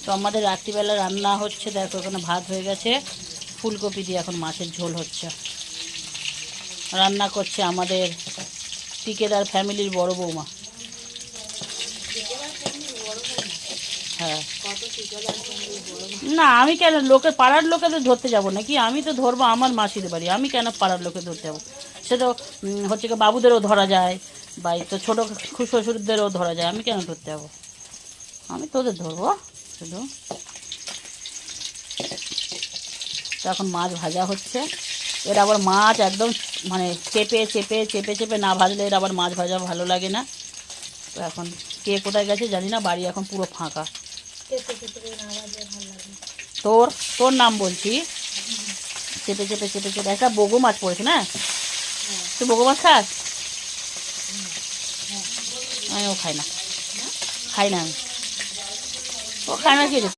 তো আমাদের রাত্রিবেলা রান্না হচ্ছে, দেখো এখানে ভাত হয়ে গেছে, ফুলকপি দিয়ে এখন মাছের ঝোল হচ্ছে। রান্না করছে আমাদের টিকেদার ফ্যামিলির বড় বৌমা। হ্যাঁ, না আমি কেন লোকের পাড়ার লোকেদের ধরতে যাব নাকি? আমি তো ধরবো আমার মাসির বাড়ি, আমি কেন পাড়ার লোকে ধরতে যাবো? সে তো হচ্ছে কি বাবুদেরও ধরা যায়, বা এই তো ছোটো শ্বশুরদেরও ধরা যায়, আমি কেন ধরতে যাবো? আমি তোদের ধরবো শুধু। তো এখন মাছ ভাজা হচ্ছে। এর আবার মাছ একদম মানে চেপে চেপে চেপে চেপে না ভাজলে এর আবার মাছ ভাজা ভালো লাগে না। তো এখন কে কোথায় গেছে জানি না, বাড়ি এখন পুরো ফাঁকা। তোর তোর নাম বলছি, চেপে চেপে চেপে চেপে। একটা বগো মাছ পড়েছে না, তুই বগো মাছ খাস? আমিও খাই না, খাই না আমি। ও খায় না কি রে?